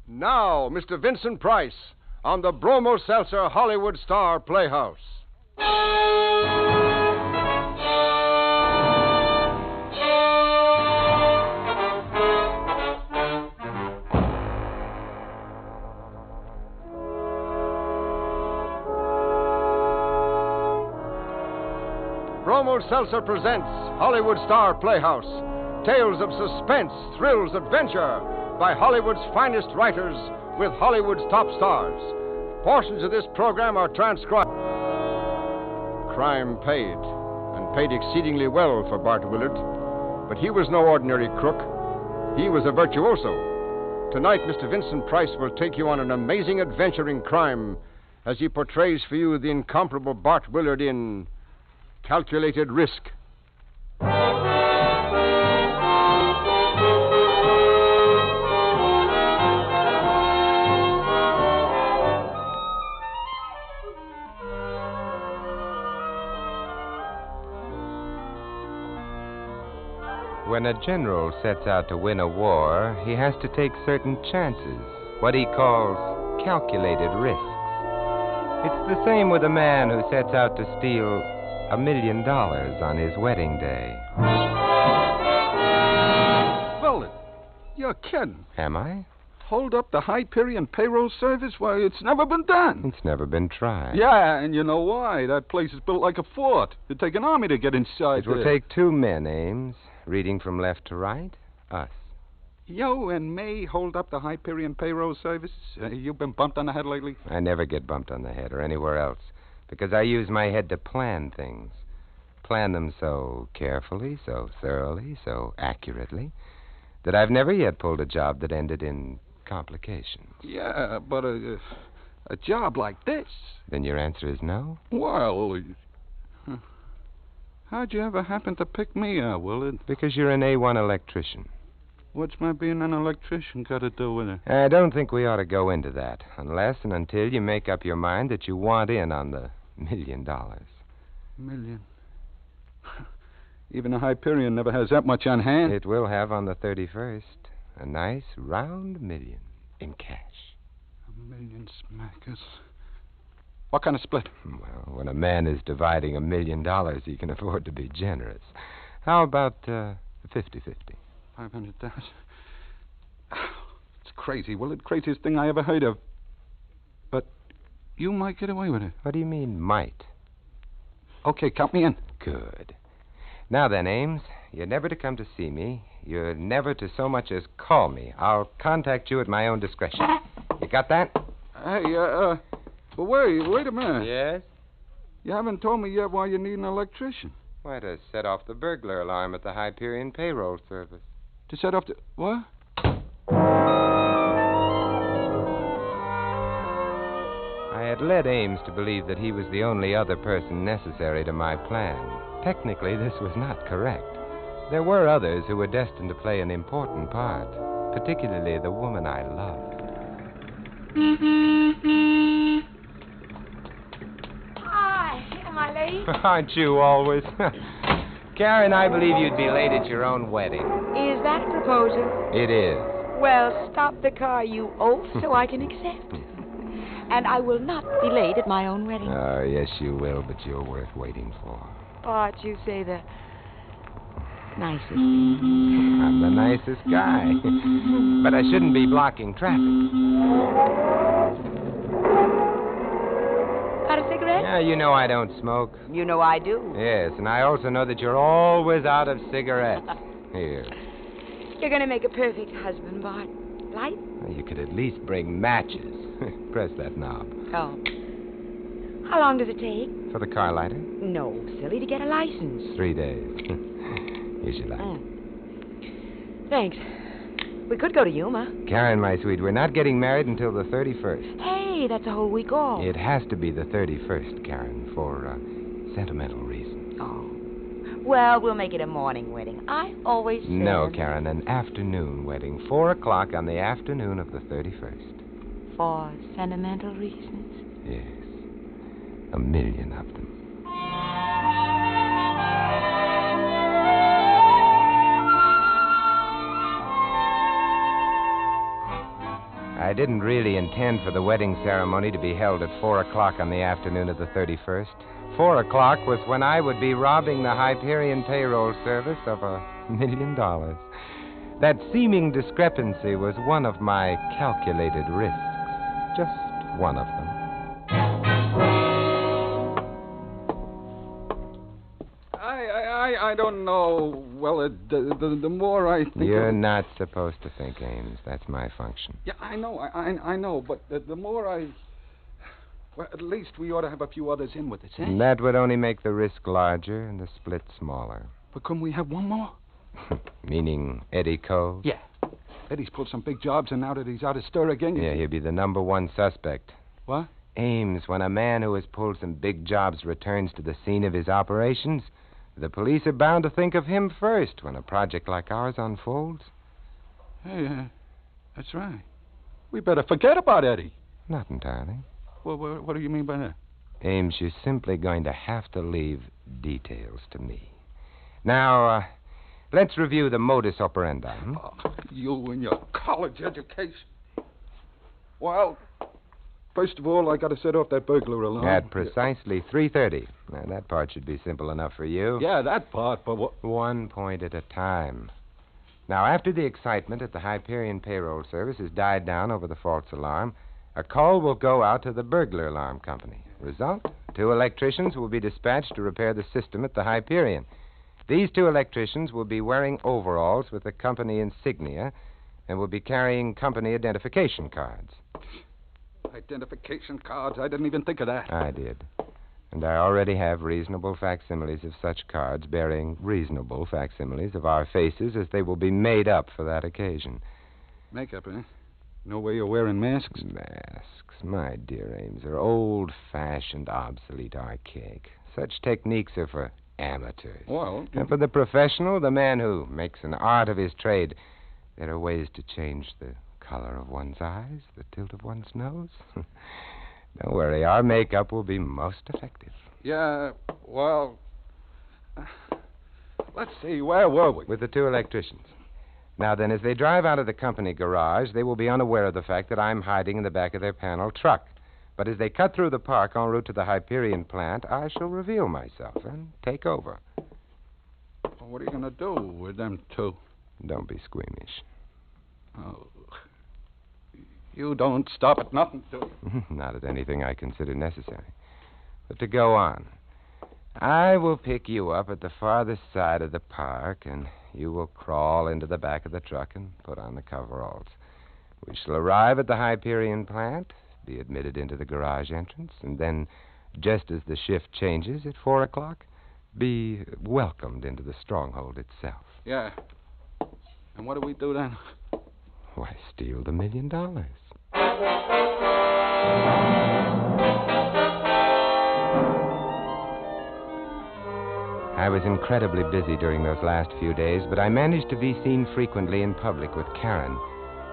Now, Mr. Vincent Price on the Bromo Seltzer Hollywood Star Playhouse. Bromo Seltzer presents Hollywood Star Playhouse. Tales of suspense, thrills, adventure by Hollywood's finest writers with Hollywood's top stars. Portions of this program are transcribed. Crime paid, and paid exceedingly well for Bart Willard. But he was no ordinary crook. He was a virtuoso. Tonight, Mr. Vincent Price will take you on an amazing adventure in crime as he portrays for you the incomparable Bart Willard in Calculated Risk. When a general sets out to win a war, he has to take certain chances, what he calls calculated risks. It's the same with a man who sets out to steal $1 million on his wedding day. Willard, you're kidding. Am I? Hold up the Hyperion payroll service? Why, it's never been done. It's never been tried. Yeah, and you know why. That place is built like a fort. It'd take an army to get inside It will take two men, Ames. Reading from left to right, us. You and me hold up the Hyperion payroll service? You've been bumped on the head lately? I never get bumped on the head or anywhere else because I use my head to plan things. Plan them so carefully, so thoroughly, so accurately that I've never yet pulled a job that ended in complications. Yeah, but a job like this? Then your answer is no? Well, how'd you ever happen to pick me out, Willard? Because you're an A1 electrician. What's my being an electrician got to do with it? I don't think we ought to go into that unless and until you make up your mind that you want in on the $1 million. Million? Even a Hyperion never has that much on hand. It will have on the 31st. A nice round million in cash. $1 million smackers. What kind of split? Well, when a man is dividing $1 million, he can afford to be generous. How about 50-50? 500,000. It's crazy, Willard. Craziest thing I ever heard of. But you might get away with it. What do you mean, might? Okay, count me in. Good. Now then, Ames, you're never to come to see me. You're never to so much as call me. I'll contact you at my own discretion. You got that? Hey, well, wait a minute. Yes? You haven't told me yet why you need an electrician. Why, to set off the burglar alarm at the Hyperion payroll service. To set off the... What? I had led Ames to believe that he was the only other person necessary to my plan. Technically, this was not correct. There were others who were destined to play an important part, particularly the woman I loved. Hi, am I late? Aren't you always? Karen, I believe you'd be late at your own wedding. Is that a proposal? It is. Well, stop the car, you oaf, so I can accept. And I will not be late at my own wedding. Oh, yes, you will, but you're worth waiting for. Bart, you say the nicest thing. I'm the nicest guy. But I shouldn't be blocking traffic. Got a cigarette? Yeah, you know I don't smoke. You know I do. Yes, and I also know that you're always out of cigarettes. Here. You're going to make a perfect husband, Bart. Light? You could at least bring matches. Press that knob. Oh. How long does it take? For the car lighter? No, silly, to get a license. 3 days. Here's your light. Thanks. We could go to Yuma. Karen, my sweet, we're not getting married until the 31st. Hey, that's a whole week off. It has to be the 31st, Karen, for sentimental reasons. Oh. Well, we'll make it a morning wedding. I always said... No, Karen, an afternoon wedding. 4 o'clock on the afternoon of the 31st. For sentimental reasons? Yes. 1 million of them. I didn't really intend for the wedding ceremony to be held at 4 o'clock on the afternoon of the 31st. 4 o'clock was when I would be robbing the Hyperion payroll service of $1 million. That seeming discrepancy was one of my calculated risks. Just one of them. I don't know. Well, the more I think... You're not supposed to think, Ames. That's my function. Yeah, I know. I know, but the more I... Well, at least we ought to have a few others in with us, eh? And that would only make the risk larger and the split smaller. But couldn't we have one more? Meaning Eddie Cole? Yeah. Eddie's pulled some big jobs, and now that he's out of stir again... Yeah, he'll be the number one suspect. What? Ames, when a man who has pulled some big jobs returns to the scene of his operations, the police are bound to think of him first when a project like ours unfolds. Hey, that's right. We better forget about Eddie. Not entirely. Well, what do you mean by that? Ames, you're simply going to have to leave details to me. Now, let's review the modus operandi. Oh, you and your college education. Well, first of all, I got to set off that burglar alarm. At precisely 3:30. Now, that part should be simple enough for you. Yeah, that part, but what... 1 point at a time. Now, after the excitement at the Hyperion payroll service has died down over the false alarm, a call will go out to the burglar alarm company. Result? 2 electricians will be dispatched to repair the system at the Hyperion. These 2 electricians will be wearing overalls with the company insignia and will be carrying company identification cards. Identification cards? I didn't even think of that. I did. And I already have reasonable facsimiles of such cards bearing reasonable facsimiles of our faces as they will be made up for that occasion. Makeup, eh? No way you're wearing masks? Masks, my dear Ames, are old-fashioned, obsolete, archaic. Such techniques are for amateurs. Well... And for the professional, the man who makes an art of his trade, there are ways to change the color of one's eyes, the tilt of one's nose. Don't worry, our makeup will be most effective. Yeah, well... let's see, where were we? With the 2 electricians. Now then, as they drive out of the company garage, they will be unaware of the fact that I'm hiding in the back of their panel truck. But as they cut through the park en route to the Hyperion plant, I shall reveal myself and take over. Well, what are you going to do with them 2? Don't be squeamish. Oh... You don't stop at nothing, do you? Not at anything I consider necessary. But to go on, I will pick you up at the farthest side of the park, and you will crawl into the back of the truck and put on the coveralls. We shall arrive at the Hyperion plant, be admitted into the garage entrance, and then, just as the shift changes at 4 o'clock, be welcomed into the stronghold itself. Yeah. And what do we do then? Why, steal the $1 million. I was incredibly busy during those last few days, but I managed to be seen frequently in public with Karen,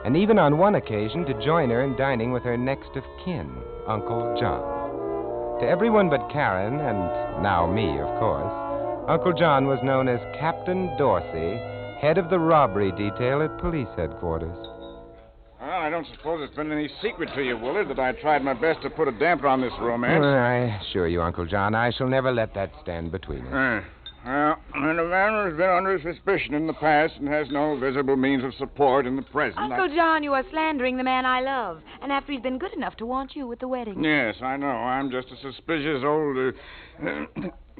and even on one occasion to join her in dining with her next of kin, Uncle John. To everyone but Karen, and now me, of course, Uncle John was known as Captain Dorsey, head of the robbery detail at police headquarters. Well, I don't suppose it's been any secret to you, Willard, that I tried my best to put a damper on this romance. I assure you, Uncle John, I shall never let that stand between us. Well, and a man who's been under suspicion in the past and has no visible means of support in the present... Uncle John, you are slandering the man I love. And after he's been good enough to want you with the wedding. Yes, I know. I'm just a suspicious old...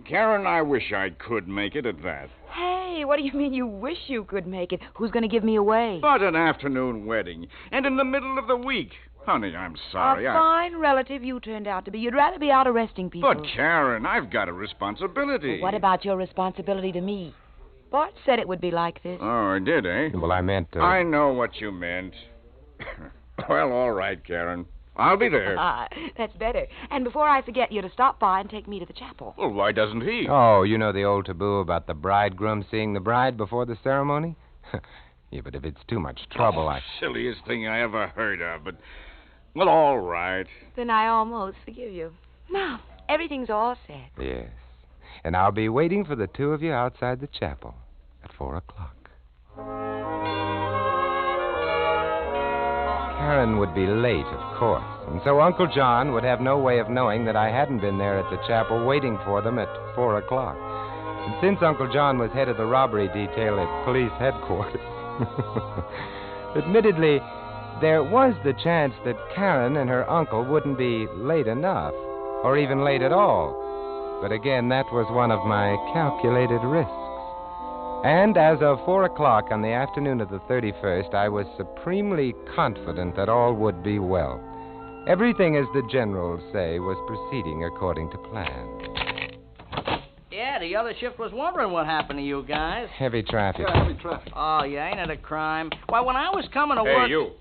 Karen, I wish I could make it at that. Hey, what do you mean you wish you could make it? Who's going to give me away? But an afternoon wedding, and in the middle of the week. Honey, I'm sorry. A fine relative you turned out to be. You'd rather be out arresting people. But, Karen, I've got a responsibility. Well, what about your responsibility to me? Bart said it would be like this. Oh, I did, eh? Well, I meant... I know what you meant. Well, all right, Karen. I'll be there. That's better. And before I forget, you're to stop by and take me to the chapel. Well, why doesn't he? Oh, you know the old taboo about the bridegroom seeing the bride before the ceremony? Yeah, but if it's too much trouble, Silliest thing I ever heard of, but... Well, all right. Then I almost forgive you. Now, everything's all set. Yes. And I'll be waiting for the 2 of you outside the chapel at 4 o'clock. Karen would be late, of course, and so Uncle John would have no way of knowing that I hadn't been there at the chapel waiting for them at 4 o'clock. And since Uncle John was head of the robbery detail at police headquarters, admittedly, there was the chance that Karen and her uncle wouldn't be late enough, or even late at all. But again, that was one of my calculated risks. And as of 4 o'clock on the afternoon of the 31st, I was supremely confident that all would be well. Everything, as the generals say, was proceeding according to plan. Yeah, the other shift was wondering what happened to you guys. Heavy traffic. Yeah, heavy traffic. Oh, yeah, ain't it a crime? Why, when I was coming to work... Hey, you.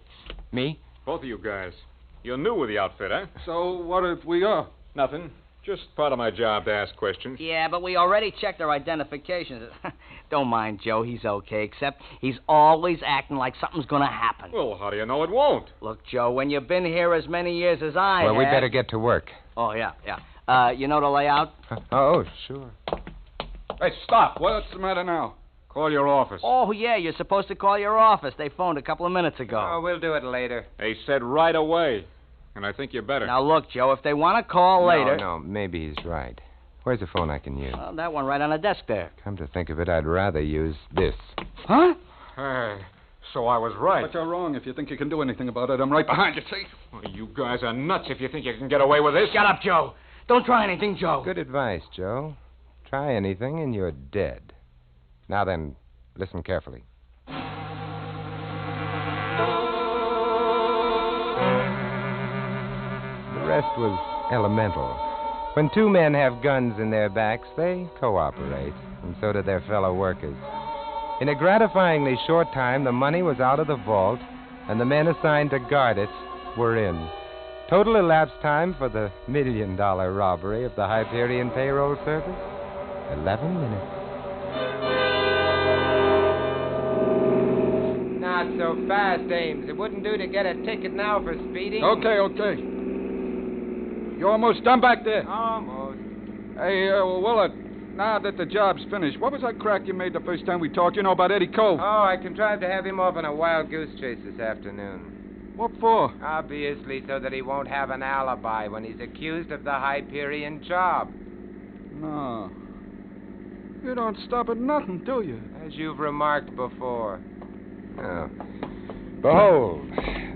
Me? Both of you guys. You're new with the outfit, huh? So what if we are? Nothing. Just part of my job to ask questions. Yeah, but we already checked their identifications. Don't mind Joe, he's okay, except he's always acting like something's gonna happen. Well, how do you know it won't? Look, Joe, when you've been here as many years as I have... Well, we better get to work. Oh, yeah. You know the layout? Oh, sure. Hey, stop. What's the matter now? Call your office. Oh, yeah, you're supposed to call your office. They phoned a couple of minutes ago. Oh, we'll do it later. They said right away. And I think you better. Now, look, Joe, if they want to call later... No, maybe he's right. Where's the phone I can use? Well, that one right on the desk there. Come to think of it, I'd rather use this. Huh? Hey, so I was right. But you're wrong if you think you can do anything about it. I'm right behind you, see? Well, you guys are nuts if you think you can get away with this. Shut up, Joe. Don't try anything, Joe. Good advice, Joe. Try anything and you're dead. Now then, listen carefully. The rest was elemental. When two men have guns in their backs, they cooperate, and so do their fellow workers. In a gratifyingly short time, the money was out of the vault, and the men assigned to guard it were in. Total elapsed time for the $1 million robbery of the Hyperion Payroll Service? 11 minutes. Not so fast, Ames. It wouldn't do to get a ticket now for speeding. Okay. You're almost done back there. Almost. Hey, Willard, now that the job's finished, what was that crack you made the first time we talked? You know about Eddie Cove? Oh, I contrived to have him off on a wild goose chase this afternoon. What for? Obviously, so that he won't have an alibi when he's accused of the Hyperion job. No. You don't stop at nothing, do you? As you've remarked before. Oh. Behold,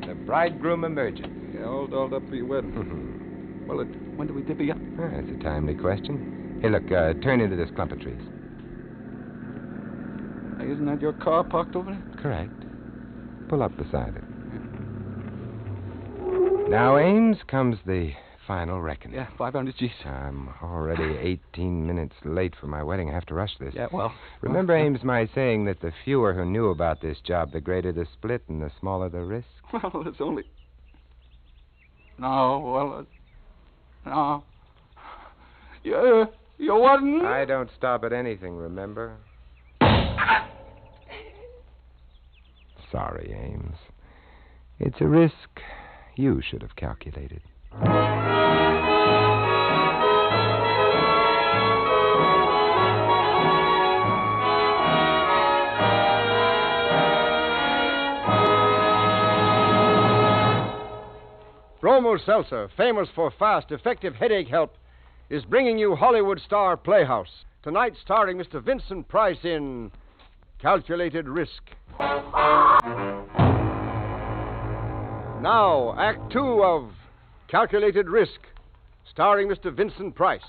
the bridegroom emerges. Yeah, all up for your wedding. Well, when do we divvy up? That's a timely question. Hey, look, turn into this clump of trees. Hey, isn't that your car parked over there? Correct. Pull up beside it. Now, Ames, comes the final reckoning. Yeah, 500 G's. I'm already 18 minutes late for my wedding. I have to rush this. Yeah, well... Remember, Ames, my saying that the fewer who knew about this job, the greater the split and the smaller the risk? Well, it's only... No, well... No. You wasn't... I don't stop at anything, remember? Sorry, Ames. It's a risk you should have calculated. Bromo Seltzer, famous for fast, effective headache help, is bringing you Hollywood Star Playhouse. Tonight starring Mr. Vincent Price in Calculated Risk. Now, Act 2 of Calculated Risk, starring Mr. Vincent Price.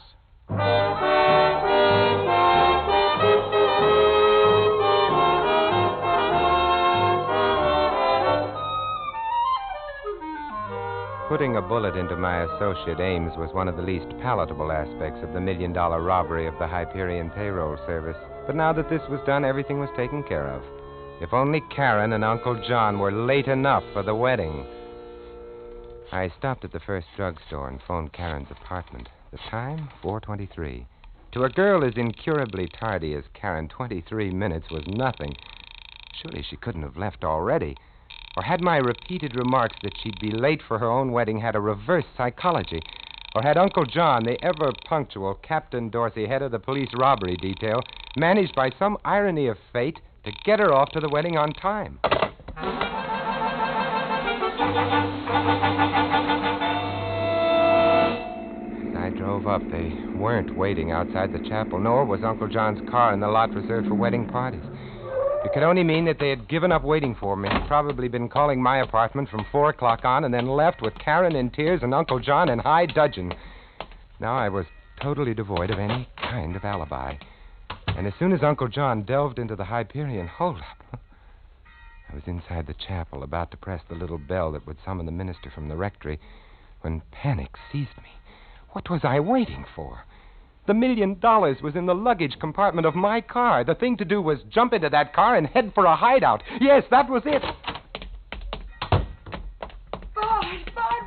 Putting a bullet into my associate Ames was one of the least palatable aspects of the $1 million robbery of the Hyperion Payroll Service. But now that this was done, everything was taken care of. If only Karen and Uncle John were late enough for the wedding. I stopped at the first drugstore and phoned Karen's apartment. The time, 4:23. To a girl as incurably tardy as Karen, 23 minutes was nothing. Surely she couldn't have left already. Or had my repeated remarks that she'd be late for her own wedding had a reverse psychology? Or had Uncle John, the ever-punctual Captain Dorsey, head of the police robbery detail, managed by some irony of fate to get her off to the wedding on time? As I drove up, they weren't waiting outside the chapel, nor was Uncle John's car in the lot reserved for wedding parties. It could only mean that they had given up waiting for me, probably been calling my apartment from 4 o'clock on, and then left with Karen in tears and Uncle John in high dudgeon. Now I was totally devoid of any kind of alibi. And as soon as Uncle John delved into the Hyperion holdup, I was inside the chapel, about to press the little bell that would summon the minister from the rectory, when panic seized me. What was I waiting for? The $1 million was in the luggage compartment of my car. The thing to do was jump into that car and head for a hideout. Yes, that was it. Bart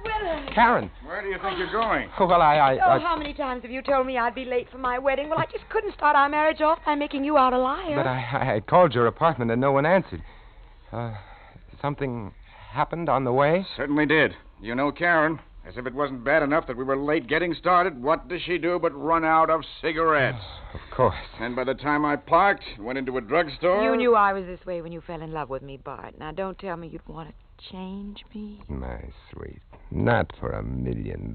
Willard. Karen. Where do you think you're going? Oh, well, How many times have you told me I'd be late for my wedding? Well, I just couldn't start our marriage off by making you out a liar. But I called your apartment and no one answered. Something happened on the way? Certainly did. You know Karen. As if it wasn't bad enough that we were late getting started, what does she do but run out of cigarettes? Of course. And by the time I parked, went into a drugstore... You knew I was this way when you fell in love with me, Bart. Now, don't tell me you'd want to change me. My sweet. Not for $1 million.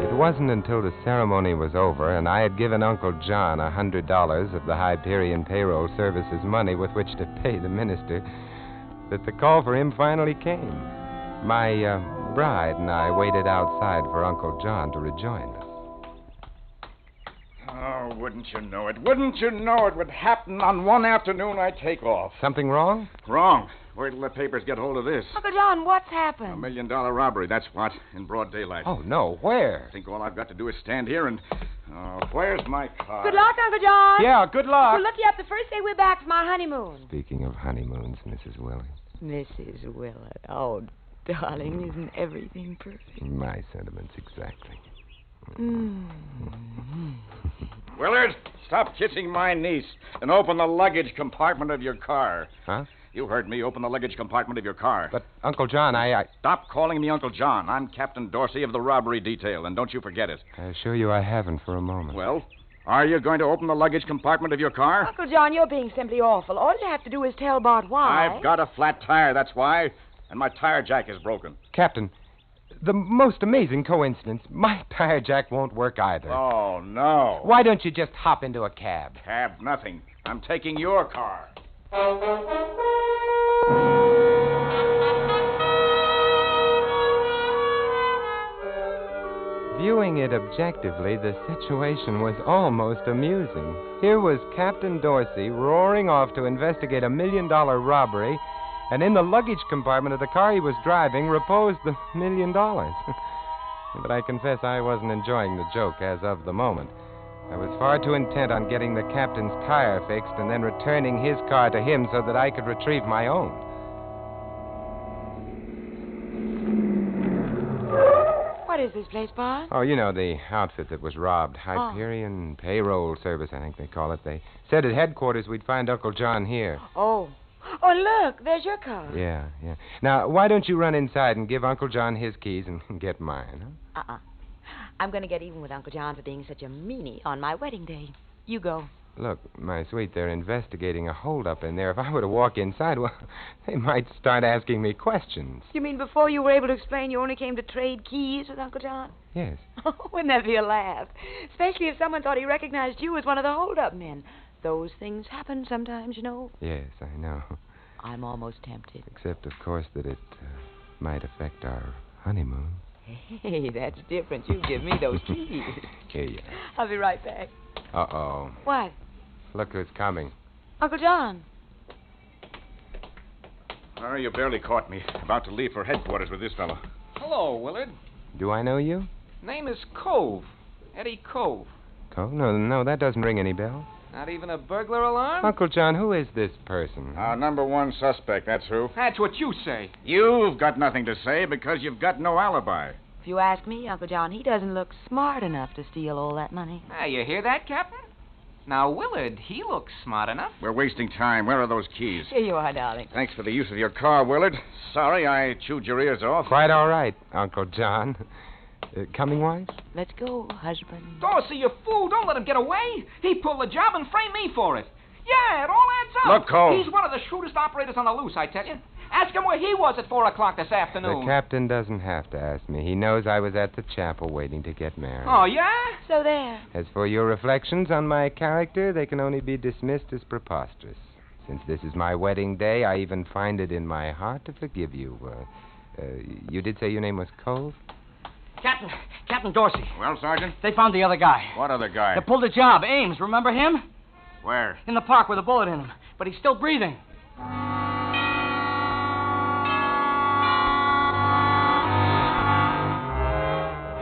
It wasn't until the ceremony was over and I had given Uncle John $100 of the Hyperion Payroll Service's money with which to pay the minister that the call for him finally came. My bride and I waited outside for Uncle John to rejoin us. Oh, wouldn't you know it? Wouldn't you know it would happen on one afternoon I take off? Something wrong? Wrong. Wait till the papers get hold of this. Uncle John, what's happened? $1 million robbery, that's what, in broad daylight. Oh, no. Where? I think all I've got to do is stand here and... Oh, where's my car? Good luck, Uncle John. Yeah, good luck. We'll look you up the first day we're back from our honeymoon. Speaking of honeymoons, Mrs. Willard. Mrs. Willard. Oh, darling, isn't everything perfect? My sentiments exactly. Willard, stop kissing my niece and open the luggage compartment of your car. Huh? You heard me. Open the luggage compartment of your car. But, Uncle John, I... Stop calling me Uncle John. I'm Captain Dorsey of the robbery detail, and don't you forget it. I assure you I haven't for a moment. Well, are you going to open the luggage compartment of your car? Uncle John, you're being simply awful. All you have to do is tell Bart why. I've got a flat tire, that's why. And my tire jack is broken. Captain, the most amazing coincidence. My tire jack won't work either. Oh, no. Why don't you just hop into a cab? Cab, nothing. I'm taking your car. Viewing it objectively, the situation was almost amusing. Here was Captain Dorsey roaring off to investigate $1 million robbery, and in the luggage compartment of the car he was driving reposed the $1 million. But I confess I wasn't enjoying the joke as of the moment. I was far too intent on getting the captain's tire fixed and then returning his car to him so that I could retrieve my own. What is this place, Bart? Oh, you know, the outfit that was robbed. Hyperion Payroll Service, I think they call it. They said at headquarters we'd find Uncle John here. Oh, look, there's your car. Yeah. Now, why don't you run inside and give Uncle John his keys and get mine, huh? I'm going to get even with Uncle John for being such a meanie on my wedding day. You go. Look, my sweet, they're investigating a holdup in there. If I were to walk inside, well, they might start asking me questions. You mean before you were able to explain you only came to trade keys with Uncle John? Yes. Wouldn't that be a laugh? Especially if someone thought he recognized you as one of the holdup men. Those things happen sometimes, you know. Yes, I know. I'm almost tempted. Except, of course, that it might affect our honeymoon. Hey, that's different. You give me those keys. Here you I'll be right back. are. Uh-oh. What? Look who's coming. Uncle John. Oh, you barely caught me. About to leave for headquarters with this fellow. Hello, Willard. Do I know you? Name is Cove. Eddie Cove. Oh, no, that doesn't ring any bells. Not even a burglar alarm? Uncle John, who is this person? Our number one suspect, that's who. That's what you say. You've got nothing to say because you've got no alibi. If you ask me, Uncle John, he doesn't look smart enough to steal all that money. Ah, you hear that, Captain? Now, Willard, he looks smart enough. We're wasting time. Where are those keys? Here you are, darling. Thanks for the use of your car, Willard. Sorry I chewed your ears off. Quite all right, Uncle John. Coming, wife? Let's go, husband. Dorsey, you fool. Don't let him get away. He pulled the job and framed me for it. Yeah, it all adds Look, Cole. He's one of the shrewdest operators on the loose, I tell you. Ask him where he was at 4 o'clock this afternoon. The captain doesn't have to ask me. He knows I was at the chapel waiting to get married. Oh, yeah? So there. As for your reflections on my character, they can only be dismissed as preposterous. Since this is my wedding day, I even find it in my heart to forgive you. You did say your name was Cole? Captain Dorsey. Well, Sergeant? They found the other guy. What other guy? They pulled a job. Ames, remember him? Where? In the park with a bullet in him. But he's still breathing.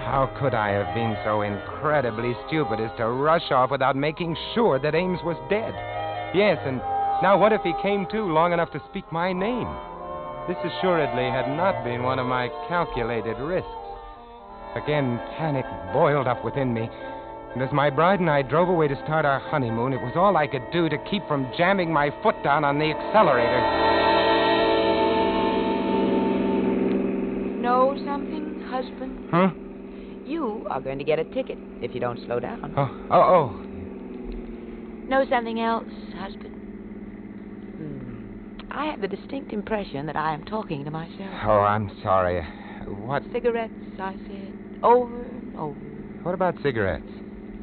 How could I have been so incredibly stupid as to rush off without making sure that Ames was dead? Yes, and now what if he came to long enough to speak my name? This assuredly had not been one of my calculated risks. Again, panic boiled up within me. And as my bride and I drove away to start our honeymoon, it was all I could do to keep from jamming my foot down on the accelerator. Know something, husband? Huh? You are going to get a ticket if you don't slow down. Oh. Know something else, husband? I have the distinct impression that I am talking to myself. Oh, I'm sorry. What? Cigarettes, I said, over and over. What about cigarettes?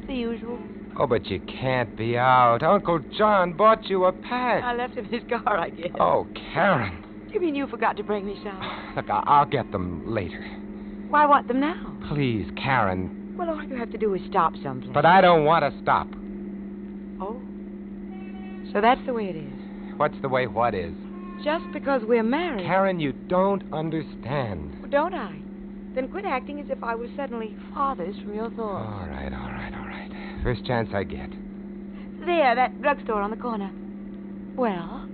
The usual. Oh, but you can't be out. Uncle John bought you a pack. I left him in his car, I guess. Oh, Karen. You mean you forgot to bring me some? Look, I'll get them later. Why want them now? Please, Karen. Well, all you have to do is stop someplace. But I don't want to stop. Oh. So that's the way it is. What's the way what is? Just because we're married. Karen, you don't understand. Well, don't I? Then quit acting as if I was suddenly farthest from your thoughts. All right. First chance I get. There, that drugstore on the corner. Well?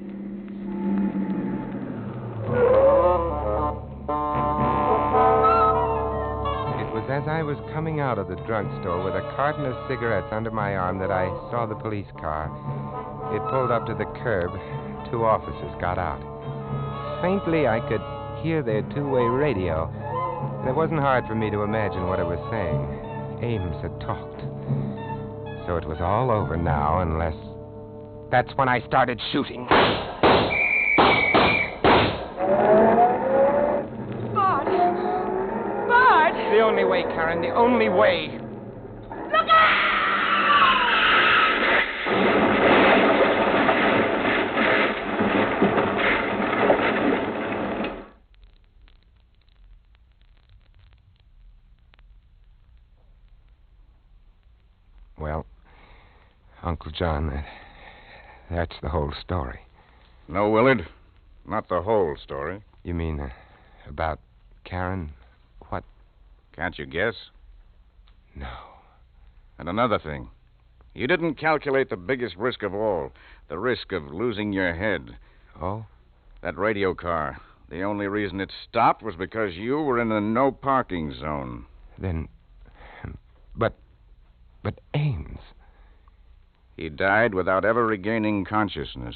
It was as I was coming out of the drugstore with a carton of cigarettes under my arm that I saw the police car. It pulled up to the curb. 2 officers got out. Faintly, I could hear their two-way radio. And it wasn't hard for me to imagine what it was saying. Ames had talked. So it was all over now, unless... That's when I started shooting. Bart! The only way, Karen, the only way. Look out! Well, Uncle John, that's the whole story. No, Willard. Not the whole story. You mean about Karen? What? Can't you guess? No. And another thing. You didn't calculate the biggest risk of all. The risk of losing your head. Oh? That radio car. The only reason it stopped was because you were in a no parking zone. Then... But Ames... He died without ever regaining consciousness.